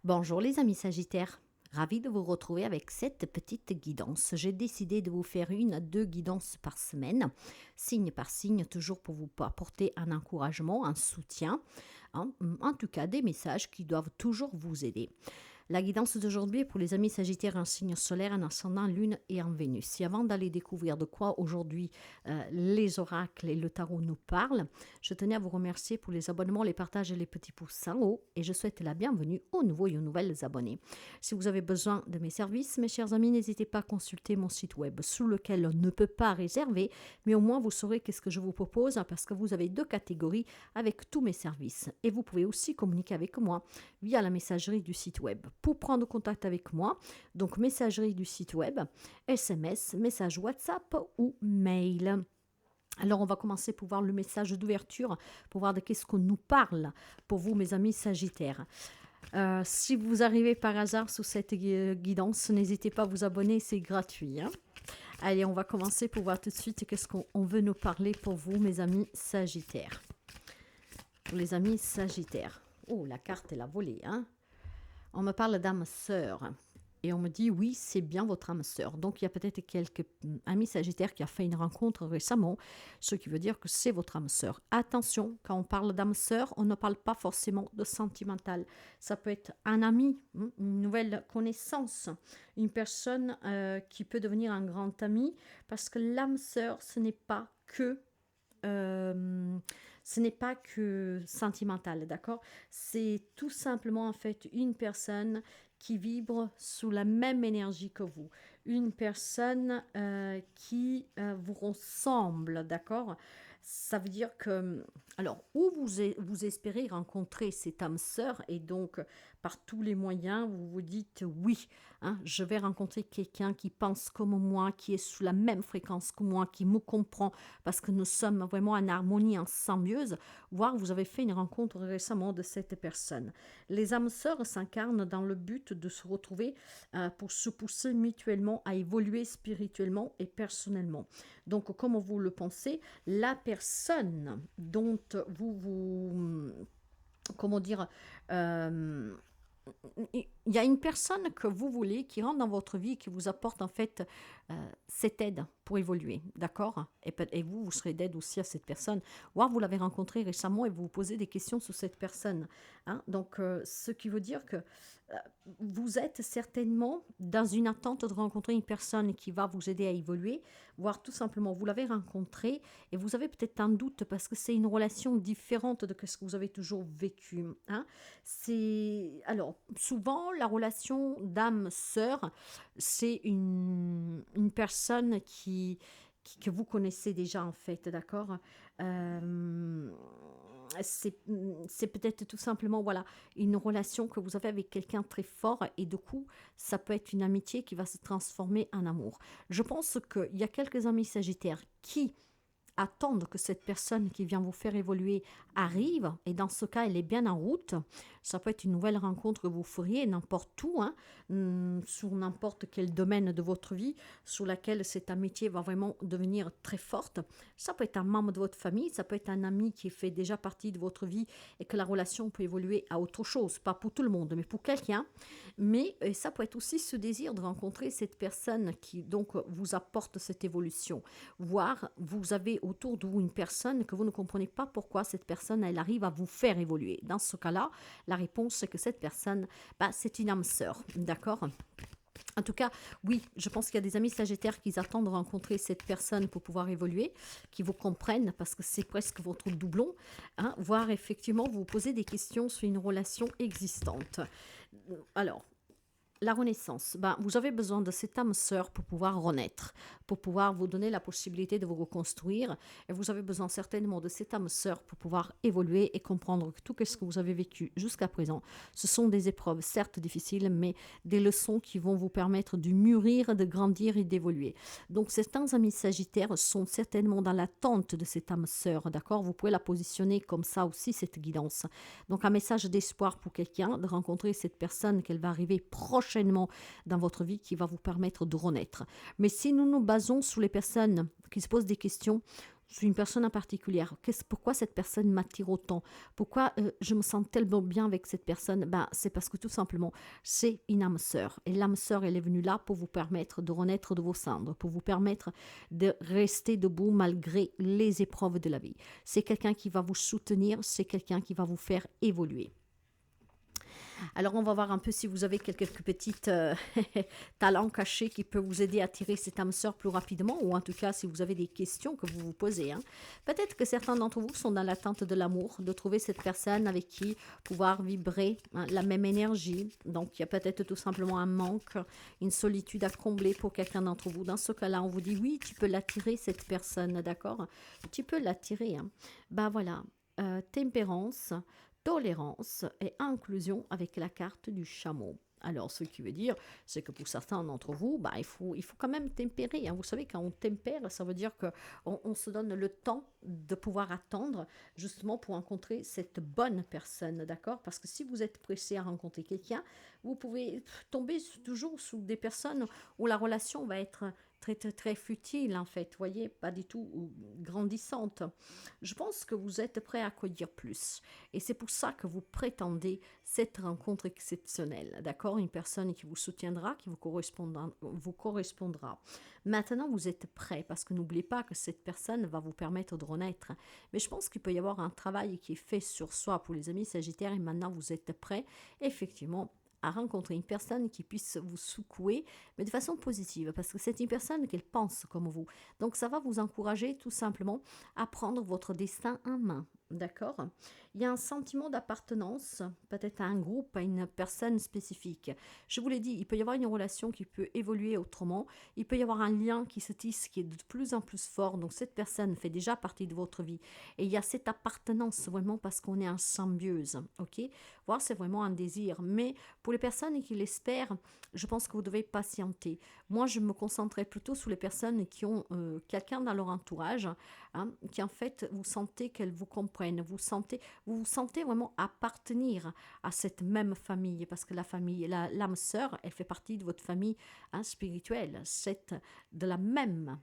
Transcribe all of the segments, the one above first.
Bonjour les amis Sagittaires, ravi de vous retrouver avec cette petite guidance. J'ai décidé de vous faire une à deux guidances par semaine, signe par signe, toujours pour vous apporter un encouragement, un soutien, en tout cas des messages qui doivent toujours vous aider. La guidance d'aujourd'hui est pour les amis Sagittaires en signe solaire, en ascendant Lune et en Vénus. Et avant d'aller découvrir de quoi aujourd'hui les oracles et le tarot nous parlent, je tenais à vous remercier pour les abonnements, les partages et les petits pouces en haut. Et je souhaite la bienvenue aux nouveaux et aux nouvelles abonnés. Si vous avez besoin de mes services, mes chers amis, n'hésitez pas à consulter mon site web sous lequel on ne peut pas réserver, mais au moins vous saurez qu'est-ce que je vous propose parce que vous avez deux catégories avec tous mes services. Et vous pouvez aussi communiquer avec moi via la messagerie du site web. Pour prendre contact avec moi, donc messagerie du site web, SMS, message WhatsApp ou mail. Alors on va commencer pour voir le message d'ouverture, pour voir de qu'est-ce qu'on nous parle pour vous mes amis Sagittaires. Si vous arrivez par hasard sous cette guidance, n'hésitez pas à vous abonner, c'est gratuit. Allez, on va commencer pour voir tout de suite qu'est-ce qu'on veut nous parler pour vous mes amis Sagittaires. Pour les amis Sagittaires. Oh, la carte elle a volé, On me parle d'âme sœur. Et on me dit, oui, c'est bien votre âme sœur. Donc, il y a peut-être quelques amis Sagittaires qui ont fait une rencontre récemment, ce qui veut dire que c'est votre âme sœur. Attention, quand on parle d'âme sœur, on ne parle pas forcément de sentimental. Ça peut être un ami, une nouvelle connaissance, une personne qui peut devenir un grand ami, parce que l'âme sœur, ce n'est pas que sentimental, d'accord? C'est tout simplement en fait une personne qui vibre sous la même énergie que vous, une personne qui vous ressemble, d'accord? Ça veut dire que, alors, où vous espérez rencontrer cette âme sœur et donc par tous les moyens, vous vous dites oui, je vais rencontrer quelqu'un qui pense comme moi, qui est sous la même fréquence que moi, qui me comprend, parce que nous sommes vraiment en harmonie, en symbiose, voire vous avez fait une rencontre récemment de cette personne. Les âmes sœurs s'incarnent dans le but de se retrouver pour se pousser mutuellement à évoluer spirituellement et personnellement. Donc, comme vous le pensez, la personne dont comment dire, il y a une personne que vous voulez qui rentre dans votre vie et qui vous apporte en fait cette aide pour évoluer, d'accord? Et vous serez d'aide aussi à cette personne. Ou vous l'avez rencontrée récemment et vous vous posez des questions sur cette personne. Donc, ce qui veut dire que vous êtes certainement dans une attente de rencontrer une personne qui va vous aider à évoluer, voire tout simplement vous l'avez rencontrée et vous avez peut-être un doute parce que c'est une relation différente de ce que vous avez toujours vécu. Alors, souvent, la relation d'âme-sœur, c'est une personne que vous connaissez déjà en fait, d'accord? C'est peut-être tout simplement voilà une relation que vous avez avec quelqu'un de très fort et du coup ça peut être une amitié qui va se transformer en amour. Je pense qu'il y a quelques amis sagittaires qui attendre que cette personne qui vient vous faire évoluer arrive, et dans ce cas, elle est bien en route. Ça peut être une nouvelle rencontre que vous feriez n'importe où, sur n'importe quel domaine de votre vie, sur laquelle cette amitié va vraiment devenir très forte. Ça peut être un membre de votre famille, ça peut être un ami qui fait déjà partie de votre vie et que la relation peut évoluer à autre chose, pas pour tout le monde, mais pour quelqu'un. Mais ça peut être aussi ce désir de rencontrer cette personne qui donc vous apporte cette évolution. Voire vous avez autour de vous une personne que vous ne comprenez pas pourquoi cette personne, elle arrive à vous faire évoluer. Dans ce cas-là, la réponse, c'est que cette personne, c'est une âme sœur, d'accord ? En tout cas, oui, je pense qu'il y a des amis sagittaires qui attendent de rencontrer cette personne pour pouvoir évoluer, qui vous comprennent parce que c'est presque votre doublon, voire effectivement vous posez des questions sur une relation existante. Alors, la renaissance, vous avez besoin de cette âme sœur pour pouvoir renaître, pour pouvoir vous donner la possibilité de vous reconstruire. Et vous avez besoin certainement de cette âme sœur pour pouvoir évoluer et comprendre que tout ce que vous avez vécu jusqu'à présent, ce sont des épreuves certes difficiles, mais des leçons qui vont vous permettre de mûrir, de grandir et d'évoluer. Donc certains amis sagittaires sont certainement dans l'attente de cette âme sœur, d'accord? Vous pouvez la positionner comme ça aussi, cette guidance. Donc un message d'espoir pour quelqu'un, de rencontrer cette personne qu'elle va arriver prochainement dans votre vie qui va vous permettre de renaître. Mais si nous nous basons sur les personnes qui se posent des questions, sur une personne en particulier. Pourquoi cette personne m'attire autant? Pourquoi je me sens tellement bien avec cette personne? Ben, c'est parce que tout simplement, c'est une âme sœur. Et l'âme sœur, elle est venue là pour vous permettre de renaître de vos cendres, pour vous permettre de rester debout malgré les épreuves de la vie. C'est quelqu'un qui va vous soutenir, c'est quelqu'un qui va vous faire évoluer. Alors, on va voir un peu si vous avez quelques petites talents cachés qui peuvent vous aider à attirer cette âme sœur plus rapidement, ou en tout cas, si vous avez des questions que vous vous posez. Hein. Peut-être que certains d'entre vous sont dans l'attente de l'amour, de trouver cette personne avec qui pouvoir vibrer la même énergie. Donc, il y a peut-être tout simplement un manque, une solitude à combler pour quelqu'un d'entre vous. Dans ce cas-là, on vous dit, oui, tu peux l'attirer, cette personne, d'accord? Tu peux l'attirer. Hein. Ben voilà, tempérance, tolérance et inclusion avec la carte du chameau. Alors, ce qui veut dire, c'est que pour certains d'entre vous, bah, il faut quand même tempérer. Hein. Vous savez, quand on tempère, ça veut dire qu'on se donne le temps de pouvoir attendre, justement pour rencontrer cette bonne personne, d'accord? Parce que si vous êtes pressé à rencontrer quelqu'un, vous pouvez tomber toujours sous des personnes où la relation va être très, très, très futile, en fait, voyez, pas du tout grandissante. Je pense que vous êtes prêt à accueillir plus. Et c'est pour ça que vous prétendez cette rencontre exceptionnelle, d'accord? Une personne qui vous soutiendra, qui vous correspondra. Maintenant, vous êtes prêt, parce que n'oubliez pas que cette personne va vous permettre de renaître. Mais je pense qu'il peut y avoir un travail qui est fait sur soi pour les amis Sagittaires, et maintenant vous êtes prêt, effectivement, à rencontrer une personne qui puisse vous secouer, mais de façon positive, parce que c'est une personne qu'elle pense comme vous. Donc ça va vous encourager tout simplement à prendre votre destin en main. D'accord? Il y a un sentiment d'appartenance, peut-être à un groupe, à une personne spécifique. Je vous l'ai dit, il peut y avoir une relation qui peut évoluer autrement. Il peut y avoir un lien qui se tisse, qui est de plus en plus fort. Donc cette personne fait déjà partie de votre vie. Et il y a cette appartenance vraiment parce qu'on est en symbiose. Ok? Voir, c'est vraiment un désir. Mais pour les personnes qui l'espèrent, je pense que vous devez patienter. Moi, je me concentrais plutôt sur les personnes qui ont quelqu'un dans leur entourage, hein, qui en fait, vous sentez qu'elles vous comprennent, vous vous sentez vraiment appartenir à cette même famille, parce que la famille, l'âme sœur, elle fait partie de votre famille spirituelle, c'est de la même.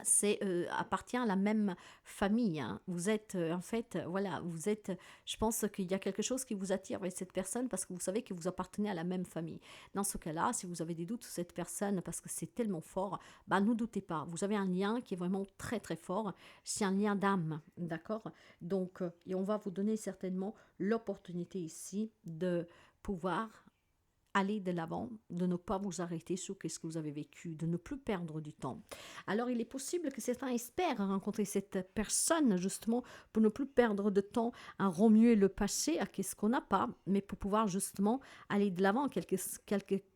C'est appartient à la même famille. Hein. Vous êtes en fait, voilà, vous êtes. Je pense qu'il y a quelque chose qui vous attire avec cette personne parce que vous savez que vous appartenez à la même famille. Dans ce cas-là, si vous avez des doutes sur cette personne parce que c'est tellement fort, bah ne doutez pas. Vous avez un lien qui est vraiment très très fort. C'est un lien d'âme, d'accord. Donc, et on va vous donner certainement l'opportunité ici de pouvoir aller de l'avant, de ne pas vous arrêter sur ce que vous avez vécu, de ne plus perdre du temps. Alors, il est possible que certains espèrent rencontrer cette personne, justement, pour ne plus perdre de temps à remuer le passé, à ce qu'on n'a pas, mais pour pouvoir, justement, aller de l'avant, quelque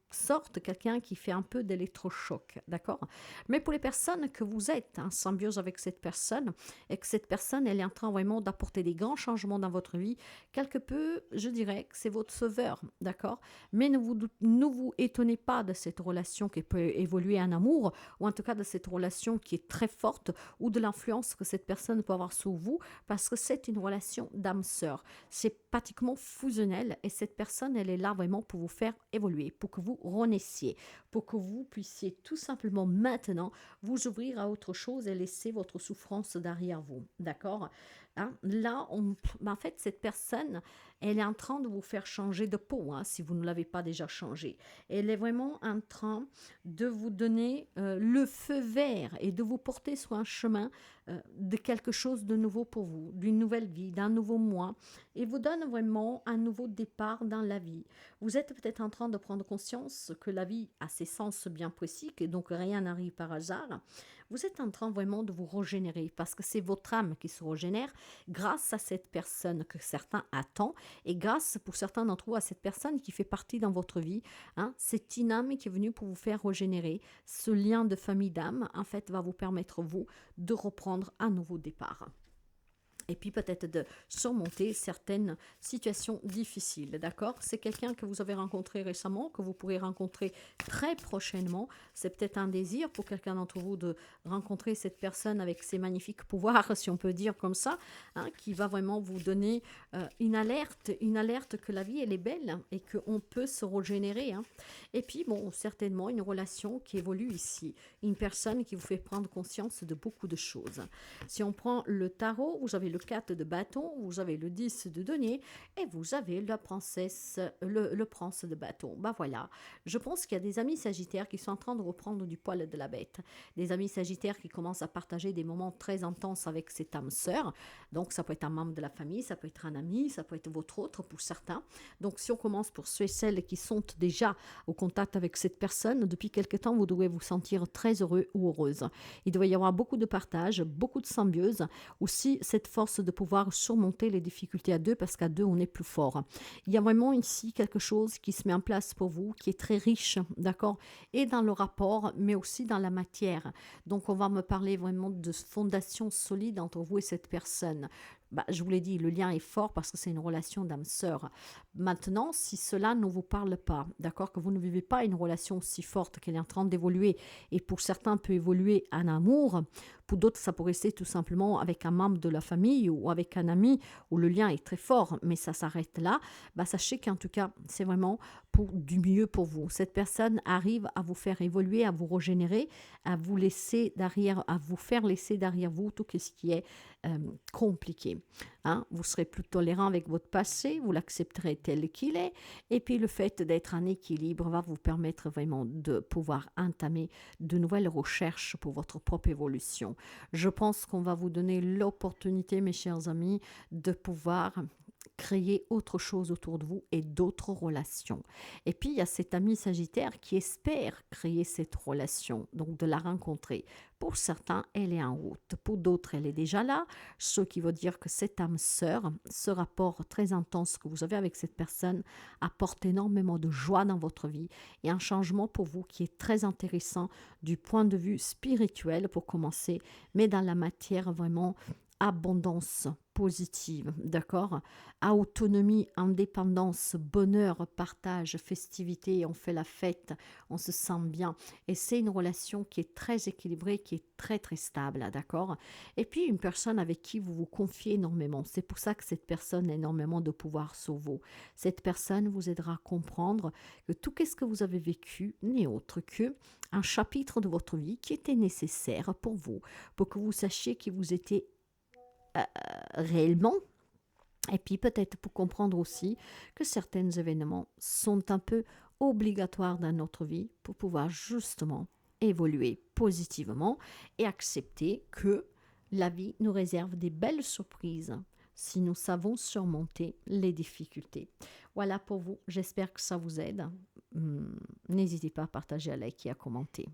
sorte, quelqu'un qui fait un peu d'électrochoc, d'accord? Mais pour les personnes que vous êtes en symbiose avec cette personne, et que cette personne, elle est en train vraiment d'apporter des grands changements dans votre vie, quelque peu, je dirais que c'est votre sauveur, d'accord? Mais ne vous étonnez pas de cette relation qui peut évoluer en amour, ou en tout cas de cette relation qui est très forte, ou de l'influence que cette personne peut avoir sur vous, parce que c'est une relation d'âme-sœur. C'est pratiquement fusionnel, et cette personne, elle est là vraiment pour vous faire évoluer, pour que vous renaissiez, pour que vous puissiez tout simplement maintenant vous ouvrir à autre chose et laisser votre souffrance derrière vous, d'accord? Hein? Là, en fait, cette personne, elle est en train de vous faire changer de peau, hein, si vous ne l'avez pas déjà changé. Elle est vraiment en train de vous donner le feu vert et de vous porter sur un chemin de quelque chose de nouveau pour vous, d'une nouvelle vie, d'un nouveau mois, et vous donne vraiment un nouveau départ dans la vie. Vous êtes peut-être en train de prendre conscience que la vie a ses sens bien précis, et donc rien n'arrive par hasard. Vous êtes en train vraiment de vous régénérer parce que c'est votre âme qui se régénère grâce à cette personne que certains attendent et grâce pour certains d'entre vous à cette personne qui fait partie dans votre vie. Hein, c'est une âme qui est venue pour vous faire régénérer. Ce lien de famille d'âme, en fait, va vous permettre, vous, de reprendre un nouveau départ. et puis peut-être de surmonter certaines situations difficiles, d'accord? C'est quelqu'un que vous avez rencontré récemment, que vous pourrez rencontrer très prochainement. C'est peut-être un désir pour quelqu'un d'entre vous de rencontrer cette personne avec ses magnifiques pouvoirs, si on peut dire comme ça, hein, qui va vraiment vous donner une alerte que la vie, elle est belle et qu'on peut se régénérer, hein. Et puis, bon, certainement une relation qui évolue ici, une personne qui vous fait prendre conscience de beaucoup de choses. Si on prend le tarot, vous avez le 4 de bâton, vous avez le 10 de denier et vous avez la princesse, le prince de bâton. Ben voilà, je pense qu'il y a des amis sagittaires qui sont en train de reprendre du poil de la bête. Des amis sagittaires qui commencent à partager des moments très intenses avec cette âme sœur. Donc ça peut être un membre de la famille, ça peut être un ami, ça peut être votre autre pour certains. Donc si on commence pour ceux et celles qui sont déjà au contact avec cette personne, depuis quelque temps, vous devez vous sentir très heureux ou heureuse. Il doit y avoir beaucoup de partage, beaucoup de symbiose, aussi cette force de pouvoir surmonter les difficultés à deux, parce qu'à deux, on est plus fort. Il y a vraiment ici quelque chose qui se met en place pour vous, qui est très riche, d'accord, et dans le rapport, mais aussi dans la matière. Donc, on va me parler vraiment de fondation solide entre vous et cette personne. Bah, je vous l'ai dit, le lien est fort parce que c'est une relation d'âme-sœur. Maintenant, si cela ne vous parle pas, d'accord, que vous ne vivez pas une relation si forte qu'elle est en train d'évoluer, et pour certains peut évoluer en amour, pour d'autres ça pourrait rester tout simplement avec un membre de la famille ou avec un ami où le lien est très fort, mais ça s'arrête là, bah, sachez qu'en tout cas, c'est vraiment pour du mieux pour vous. Cette personne arrive à vous faire évoluer, à vous régénérer, à vous laisser derrière, à vous faire laisser derrière vous tout ce qui est compliqué. Hein, vous serez plus tolérant avec votre passé, vous l'accepterez tel qu'il est, et puis le fait d'être en équilibre va vous permettre vraiment de pouvoir entamer de nouvelles recherches pour votre propre évolution. Je pense qu'on va vous donner l'opportunité, mes chers amis, de pouvoir créer autre chose autour de vous et d'autres relations. Et puis, il y a cet ami Sagittaire qui espère créer cette relation, donc de la rencontrer. Pour certains, elle est en route. Pour d'autres, elle est déjà là. Ce qui veut dire que cette âme sœur, ce rapport très intense que vous avez avec cette personne, apporte énormément de joie dans votre vie et un changement pour vous qui est très intéressant du point de vue spirituel pour commencer, mais dans la matière vraiment abondance positive, d'accord? À autonomie, indépendance, bonheur, partage, festivité, on fait la fête, on se sent bien. Et c'est une relation qui est très équilibrée, qui est très très stable, d'accord? Et puis une personne avec qui vous vous confiez énormément. C'est pour ça que cette personne a énormément de pouvoir sur vous. Cette personne vous aidera à comprendre que tout ce que vous avez vécu n'est autre que un chapitre de votre vie qui était nécessaire pour que vous sachiez qui vous étiez réellement, et puis peut-être pour comprendre aussi que certains événements sont un peu obligatoires dans notre vie pour pouvoir justement évoluer positivement et accepter que la vie nous réserve des belles surprises si nous savons surmonter les difficultés. Voilà pour vous, j'espère que ça vous aide. N'hésitez pas à partager, à liker, à commenter.